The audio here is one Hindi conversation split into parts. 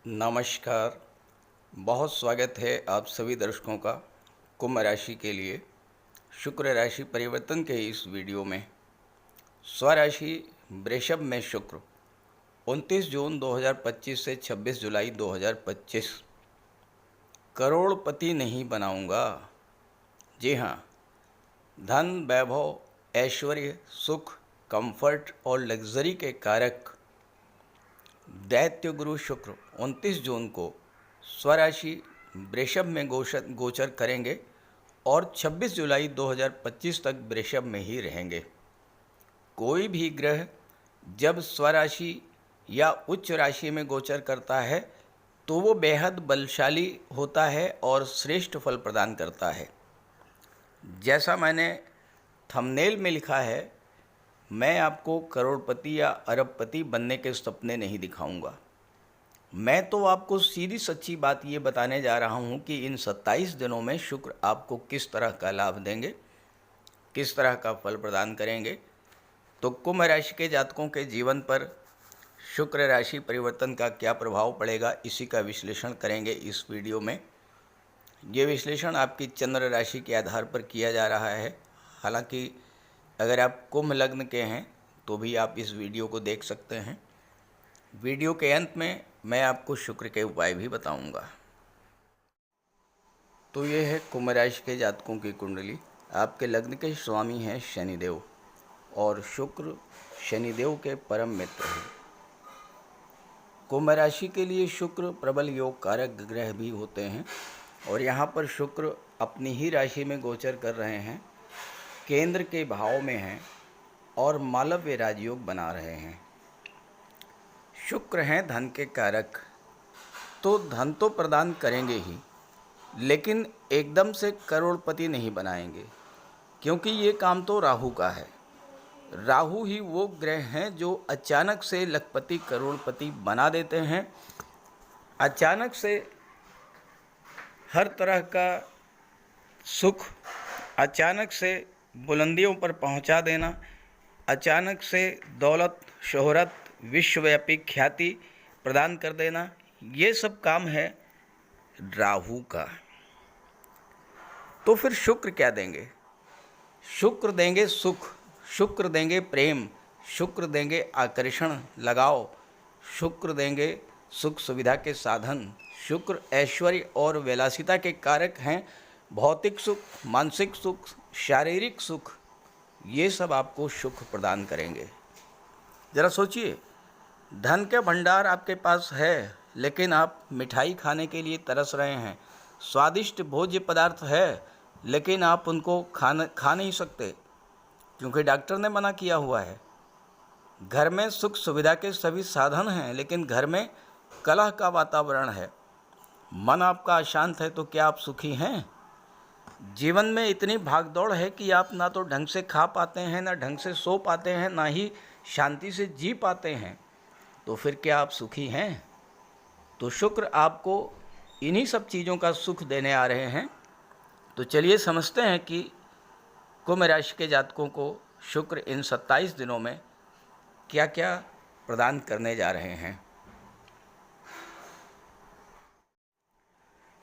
नमस्कार। बहुत स्वागत है आप सभी दर्शकों का कुंभ राशि के लिए शुक्र राशि परिवर्तन के इस वीडियो में। स्वराशि वृषभ में शुक्र 29 जून 2025 से 26 जुलाई 2025। करोड़पति नहीं बनाऊंगा। जी हाँ, धन, वैभव, ऐश्वर्य, सुख, कंफर्ट और लग्जरी के कारक दैत्य गुरु शुक्र 29 जून को स्वराशि वृषभ में गोचर करेंगे और 26 जुलाई 2025 तक वृषभ में ही रहेंगे। कोई भी ग्रह जब स्वराशि या उच्च राशि में गोचर करता है तो वो बेहद बलशाली होता है और श्रेष्ठ फल प्रदान करता है। जैसा मैंने थंबनेल में लिखा है, मैं आपको करोड़पति या अरबपति बनने के सपने नहीं दिखाऊंगा। मैं तो आपको सीधी सच्ची बात ये बताने जा रहा हूँ कि इन 27 दिनों में शुक्र आपको किस तरह का लाभ देंगे, किस तरह का फल प्रदान करेंगे। तो कुंभ राशि के जातकों के जीवन पर शुक्र राशि परिवर्तन का क्या प्रभाव पड़ेगा, इसी का विश्लेषण करेंगे इस वीडियो में। ये विश्लेषण आपकी चंद्र राशि के आधार पर किया जा रहा है। हालांकि अगर आप कुंभ लग्न के हैं तो भी आप इस वीडियो को देख सकते हैं। वीडियो के अंत में मैं आपको शुक्र के उपाय भी बताऊंगा। तो ये है कुंभ राशि के जातकों की कुंडली। आपके लग्न के स्वामी हैं शनिदेव और शुक्र शनिदेव के परम मित्र हैं। कुंभ राशि के लिए शुक्र प्रबल योग कारक ग्रह भी होते हैं और यहाँ पर शुक्र अपनी ही राशि में गोचर कर रहे हैं, केंद्र के भाव में हैं और मालव्य राजयोग बना रहे हैं। शुक्र हैं धन के कारक, तो धन तो प्रदान करेंगे ही, लेकिन एकदम से करोड़पति नहीं बनाएंगे, क्योंकि ये काम तो राहु का है। राहु ही वो ग्रह हैं जो अचानक से लखपति करोड़पति बना देते हैं। अचानक से हर तरह का सुख, अचानक से बुलंदियों पर पहुंचा देना, अचानक से दौलत, शोहरत, विश्वव्यापी ख्याति प्रदान कर देना, ये सब काम है राहु का। तो फिर शुक्र क्या देंगे? शुक्र देंगे सुख, शुक्र देंगे प्रेम, शुक्र देंगे आकर्षण, लगाव, शुक्र देंगे सुख सुविधा के साधन। शुक्र ऐश्वर्य और विलासिता के कारक हैं। भौतिक सुख, मानसिक सुख, शारीरिक सुख, ये सब आपको सुख प्रदान करेंगे। ज़रा सोचिए, धन के भंडार आपके पास है, लेकिन आप मिठाई खाने के लिए तरस रहे हैं। स्वादिष्ट भोज्य पदार्थ है, लेकिन आप उनको खा नहीं सकते, क्योंकि डॉक्टर ने मना किया हुआ है। घर में सुख सुविधा के सभी साधन हैं, लेकिन घर में कलह का वातावरण है। मन आपका अशांत है, तो क्या आप सुखी हैं? जीवन में इतनी भागदौड़ है कि आप ना तो ढंग से खा पाते हैं, ना ढंग से सो पाते हैं, ना ही शांति से जी पाते हैं। तो फिर क्या आप सुखी हैं? तो शुक्र आपको इन्हीं सब चीज़ों का सुख देने आ रहे हैं। तो चलिए समझते हैं कि कुंभ राशि के जातकों को शुक्र इन 27 दिनों में क्या क्या प्रदान करने जा रहे हैं।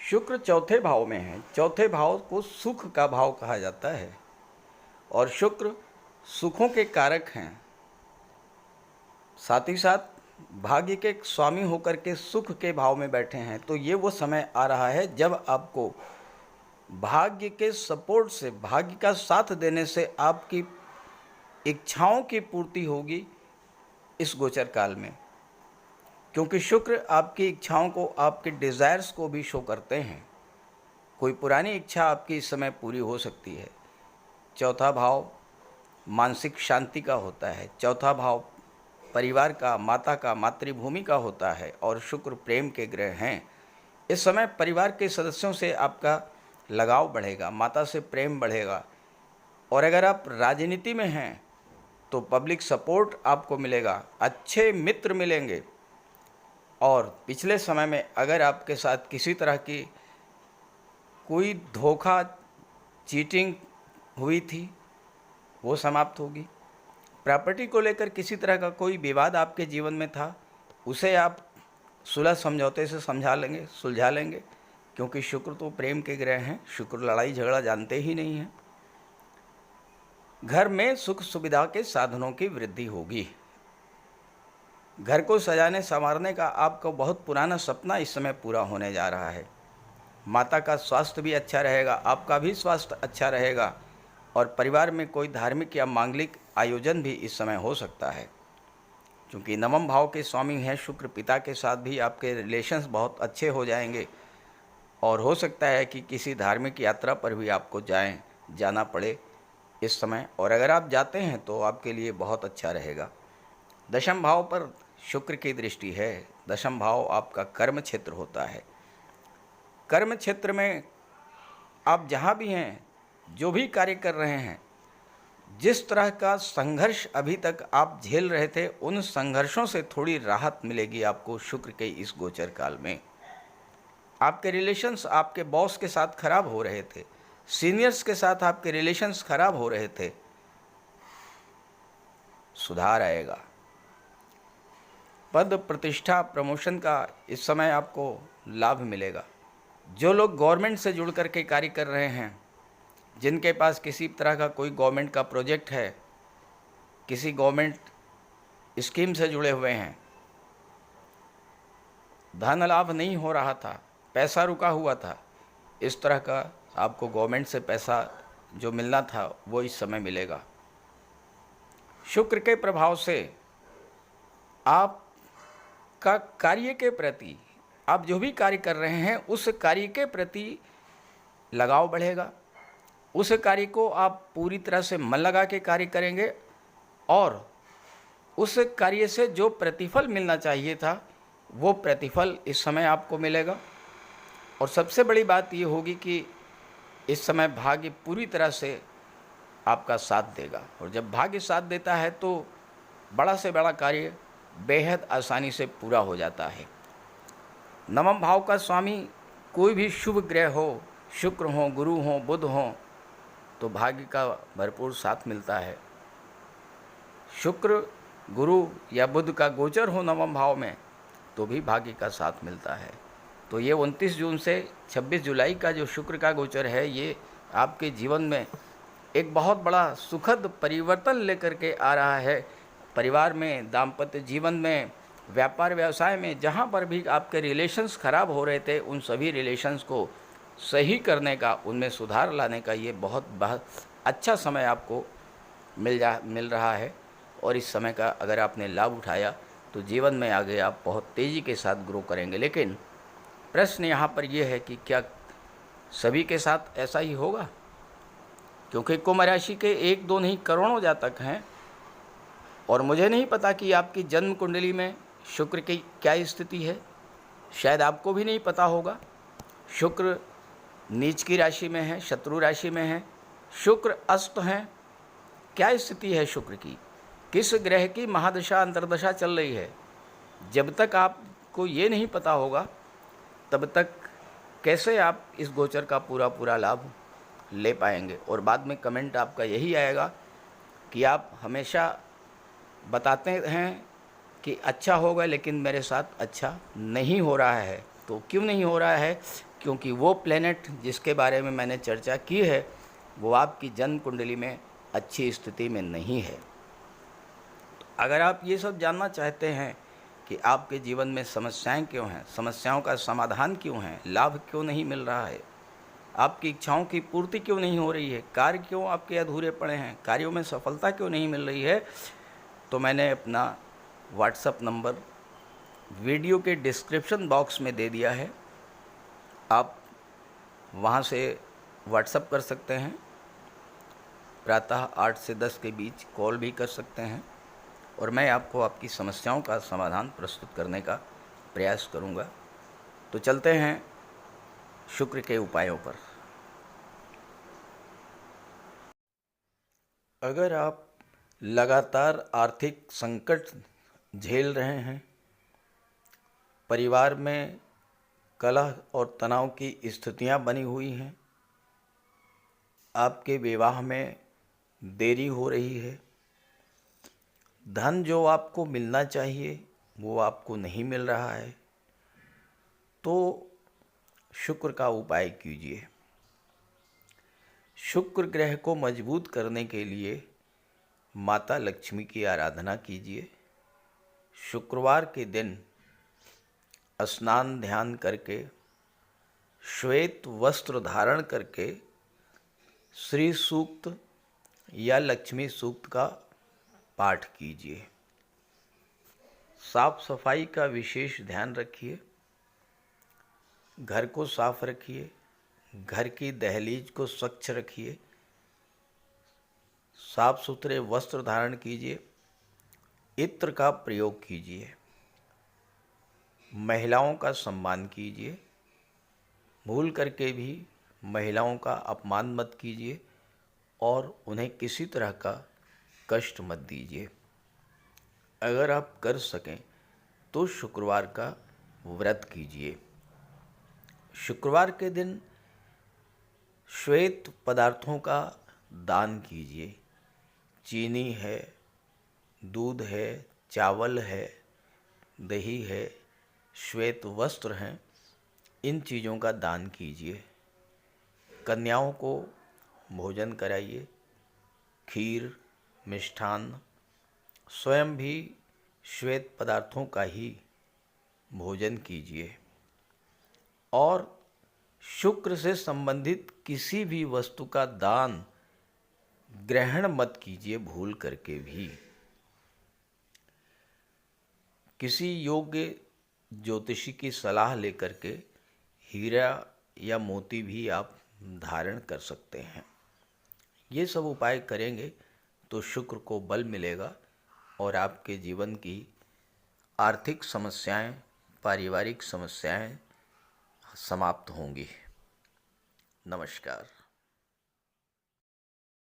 शुक्र चौथे भाव में है। चौथे भाव को सुख का भाव कहा जाता है और शुक्र सुखों के कारक हैं। साथ ही साथ भाग्य के स्वामी होकर के सुख के भाव में बैठे हैं। तो ये वो समय आ रहा है जब आपको भाग्य के सपोर्ट से, भाग्य का साथ देने से आपकी इच्छाओं की पूर्ति होगी इस गोचर काल में, क्योंकि शुक्र आपकी इच्छाओं को, आपके डिज़ायर्स को भी शो करते हैं। कोई पुरानी इच्छा आपकी इस समय पूरी हो सकती है। चौथा भाव मानसिक शांति का होता है। चौथा भाव परिवार का, माता का, मातृभूमि का होता है और शुक्र प्रेम के ग्रह हैं। इस समय परिवार के सदस्यों से आपका लगाव बढ़ेगा, माता से प्रेम बढ़ेगा। और अगर आप राजनीति में हैं तो पब्लिक सपोर्ट आपको मिलेगा, अच्छे मित्र मिलेंगे। और पिछले समय में अगर आपके साथ किसी तरह की कोई धोखा, चीटिंग हुई थी, वो समाप्त होगी। प्रॉपर्टी को लेकर किसी तरह का कोई विवाद आपके जीवन में था, उसे आप सुलह समझौते से समझा लेंगे, सुलझा लेंगे, क्योंकि शुक्र तो प्रेम के ग्रह हैं। शुक्र लड़ाई झगड़ा जानते ही नहीं हैं। घर में सुख सुविधा के साधनों की वृद्धि होगी। घर को सजाने संवारने का आपका बहुत पुराना सपना इस समय पूरा होने जा रहा है। माता का स्वास्थ्य भी अच्छा रहेगा, आपका भी स्वास्थ्य अच्छा रहेगा, और परिवार में कोई धार्मिक या मांगलिक आयोजन भी इस समय हो सकता है। क्योंकि नवम भाव के स्वामी हैं शुक्र, पिता के साथ भी आपके रिलेशंस बहुत अच्छे हो जाएंगे, और हो सकता है कि किसी धार्मिक यात्रा पर भी आपको जाना पड़े इस समय, और अगर आप जाते हैं तो आपके लिए बहुत अच्छा रहेगा। दशम भाव पर शुक्र की दृष्टि है। दशम भाव आपका कर्म क्षेत्र होता है। कर्म क्षेत्र में आप जहाँ भी हैं, जो भी कार्य कर रहे हैं, जिस तरह का संघर्ष अभी तक आप झेल रहे थे, उन संघर्षों से थोड़ी राहत मिलेगी आपको शुक्र के इस गोचर काल में। आपके रिलेशंस आपके बॉस के साथ खराब हो रहे थे, सीनियर्स के साथ आपके रिलेशंस खराब हो रहे थे, सुधार आएगा। पद प्रतिष्ठा प्रमोशन का इस समय आपको लाभ मिलेगा। जो लोग गवर्नमेंट से जुड़ करके कार्य कर रहे हैं, जिनके पास किसी तरह का कोई गवर्नमेंट का प्रोजेक्ट है, किसी गवर्नमेंट स्कीम से जुड़े हुए हैं, धन लाभ नहीं हो रहा था, पैसा रुका हुआ था, इस तरह का आपको गवर्नमेंट से पैसा जो मिलना था वो इस समय मिलेगा। शुक्र के प्रभाव से आपका कार्य के प्रति, आप जो भी कार्य कर रहे हैं उस कार्य के प्रति लगाव बढ़ेगा। उस कार्य को आप पूरी तरह से मन लगा के कार्य करेंगे, और उस कार्य से जो प्रतिफल मिलना चाहिए था वो प्रतिफल इस समय आपको मिलेगा। और सबसे बड़ी बात ये होगी कि इस समय भाग्य पूरी तरह से आपका साथ देगा, और जब भाग्य साथ देता है तो बड़ा से बड़ा कार्य बेहद आसानी से पूरा हो जाता है। नवम भाव का स्वामी कोई भी शुभ ग्रह हो, शुक्र हो, गुरु हो, बुध हो, तो भाग्य का भरपूर साथ मिलता है। शुक्र, गुरु या बुध का गोचर हो नवम भाव में तो भी भाग्य का साथ मिलता है। तो ये 29 जून से 26 जुलाई का जो शुक्र का गोचर है, ये आपके जीवन में एक बहुत बड़ा सुखद परिवर्तन लेकर के आ रहा है। परिवार में, दाम्पत्य जीवन में, व्यापार व्यवसाय में, जहाँ पर भी आपके रिलेशंस खराब हो रहे थे, उन सभी रिलेशंस को सही करने का, उनमें सुधार लाने का ये बहुत अच्छा समय आपको मिल रहा है। और इस समय का अगर आपने लाभ उठाया तो जीवन में आगे आप बहुत तेज़ी के साथ ग्रो करेंगे। लेकिन प्रश्न यहाँ पर यह है कि क्या सभी के साथ ऐसा ही होगा? क्योंकि कुंभ राशि के 1-2 नहीं करोड़ों जातक हैं, और मुझे नहीं पता कि आपकी जन्म कुंडली में शुक्र की क्या स्थिति है। शायद आपको भी नहीं पता होगा। शुक्र नीच की राशि में है, शत्रु राशि में है, शुक्र अस्त हैं। क्या स्थिति है शुक्र की, किस ग्रह की महादशा अंतर्दशा चल रही है, जब तक आपको ये नहीं पता होगा तब तक कैसे आप इस गोचर का पूरा लाभ ले पाएंगे। और बाद में कमेंट आपका यही आएगा कि आप हमेशा बताते हैं कि अच्छा होगा, लेकिन मेरे साथ अच्छा नहीं हो रहा है। तो क्यों नहीं हो रहा है? क्योंकि वो प्लेनेट जिसके बारे में मैंने चर्चा की है वो आपकी जन्म कुंडली में अच्छी स्थिति में नहीं है। अगर आप ये सब जानना चाहते हैं कि आपके जीवन में समस्याएं क्यों हैं, समस्याओं का समाधान क्यों है, लाभ क्यों नहीं मिल रहा है, आपकी इच्छाओं की पूर्ति क्यों नहीं हो रही है, कार्य क्यों आपके अधूरे पड़े हैं, कार्यों में सफलता क्यों नहीं मिल रही है, तो मैंने अपना व्हाट्सएप नंबर वीडियो के डिस्क्रिप्शन बॉक्स में दे दिया है। आप वहाँ से व्हाट्सएप कर सकते हैं। प्रातः 8 से 10 के बीच कॉल भी कर सकते हैं, और मैं आपको आपकी समस्याओं का समाधान प्रस्तुत करने का प्रयास करूंगा। तो चलते हैं शुक्र के उपायों पर। अगर आप लगातार आर्थिक संकट झेल रहे हैं, परिवार में कलह और तनाव की स्थितियां बनी हुई हैं, आपके विवाह में देरी हो रही है, धन जो आपको मिलना चाहिए वो आपको नहीं मिल रहा है, तो शुक्र का उपाय कीजिए। शुक्र ग्रह को मजबूत करने के लिए माता लक्ष्मी की आराधना कीजिए। शुक्रवार के दिन स्नान ध्यान करके श्वेत वस्त्र धारण करके श्री सूक्त या लक्ष्मी सूक्त का पाठ कीजिए। साफ सफाई का विशेष ध्यान रखिए। घर को साफ रखिए। घर की दहलीज को स्वच्छ रखिए। साफ सुथरे वस्त्र धारण कीजिए। इत्र का प्रयोग कीजिए। महिलाओं का सम्मान कीजिए। भूल करके भी महिलाओं का अपमान मत कीजिए और उन्हें किसी तरह का कष्ट मत दीजिए। अगर आप कर सकें तो शुक्रवार का व्रत कीजिए। शुक्रवार के दिन श्वेत पदार्थों का दान कीजिए। चीनी है, दूध है, चावल है, दही है, श्वेत वस्त्र हैं, इन चीज़ों का दान कीजिए। कन्याओं को भोजन कराइए। खीर, मिष्ठान, स्वयं भी श्वेत पदार्थों का ही भोजन कीजिए। और शुक्र से संबंधित किसी भी वस्तु का दान ग्रहण मत कीजिए भूल करके भी। किसी योग्य ज्योतिषी की सलाह लेकर के हीरा या मोती भी आप धारण कर सकते हैं। ये सब उपाय करेंगे तो शुक्र को बल मिलेगा और आपके जीवन की आर्थिक समस्याएं, पारिवारिक समस्याएं समाप्त होंगी। नमस्कार।